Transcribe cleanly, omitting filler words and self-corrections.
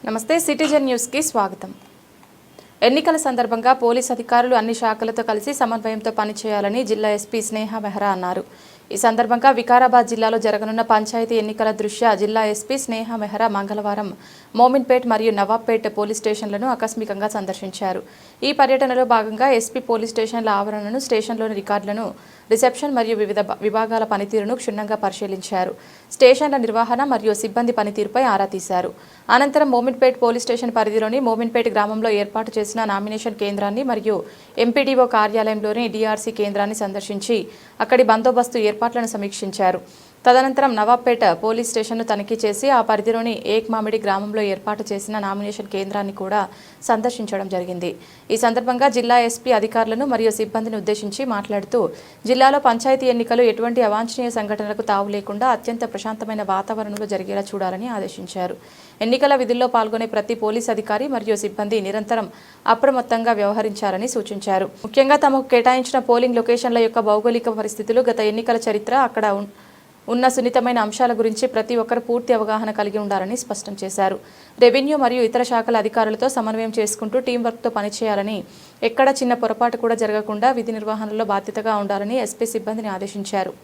నమస్తే citizen news కి స్వాగతం। ఎన్నికల సందర్భంగా పోలీస్ అధికారులు అన్ని శాఖలతో కలిసి సమన్వయంతో పనిచేయాలని జిల్లా ఎస్పీ స్నేహ మెహ్రా అన్నారు। ఈ సందర్భంగా వికారాబాద్ జిల్లాలో జరగనున్న పంచాయతీ ఎన్నికల దృష్ట్యా జిల్లా ఎస్పీ స్నేహ మెహ్రా మంగళవారం మోమిన్పేట్ మరియు నవాబ్పేట్ పోలీస్ స్టేషన్లను ఆకస్మికంగా సందర్శించారు। ఈ పర్యటనలో భాగంగా ఎస్పీ పోలీస్ స్టేషన్ల ఆవరణను, స్టేషన్లోని రికార్డులను, రిసెప్షన్ మరియు వివిధ విభాగాల పనితీరును క్షుణ్ణంగా పరిశీలించారు। స్టేషన్ల నిర్వహణ మరియు సిబ్బంది పనితీరుపై ఆరా తీశారు। అనంతరం మోమిన్పేట్ పోలీస్ స్టేషన్ పరిధిలోని మోమిన్పేట్ గ్రామంలో ఏర్పాటు చేసిన నామినేషన్ కేంద్రాన్ని మరియు ఎంపీడీఓ కార్యాలయంలోని డిఆర్సీ కేంద్రాన్ని సందర్శించి అక్కడి బందోబస్తు ఏర్పాట్లను సమీక్షించారు। తదనంతరం నవాబ్పేట పోలీస్ స్టేషన్ను తనిఖీ చేసి ఆ పరిధిలోని ఏక్మామిడి గ్రామంలో ఏర్పాటు చేసిన నామినేషన్ కేంద్రాన్ని కూడా సందర్శించడం జరిగింది। ఈ సందర్భంగా జిల్లా ఎస్పీ అధికారులను మరియు సిబ్బందిని ఉద్దేశించి మాట్లాడుతూ జిల్లాలో పంచాయతీ ఎన్నికలు ఎటువంటి అవాంఛనీయ సంఘటనలకు తావు లేకుండా అత్యంత ప్రశాంతమైన వాతావరణంలో జరిగేలా చూడాలని ఆదేశించారు। ఎన్నికల విధుల్లో పాల్గొనే ప్రతి పోలీస్ అధికారి మరియు సిబ్బంది నిరంతరం అప్రమత్తంగా వ్యవహరించాలని సూచించారు। ముఖ్యంగా తమకు కేటాయించిన పోలింగ్ లొకేషన్ల యొక్క భౌగోళిక పరిస్థితులు, గత ఎన్నికల చరిత్ర, అక్కడ ఉన్న సున్నితమైన అంశాల గురించి ప్రతి ఒక్కరు పూర్తి అవగాహన కలిగి ఉండాలని స్పష్టం చేశారు। రెవెన్యూ మరియు ఇతర శాఖల అధికారులతో సమన్వయం చేసుకుంటూ టీం వర్క్తో పనిచేయాలని, ఎక్కడ చిన్న పొరపాటు కూడా జరగకుండా విధి నిర్వహణలో బాధ్యతగా ఉండాలని ఎస్పీ సిబ్బందిని ఆదేశించారు।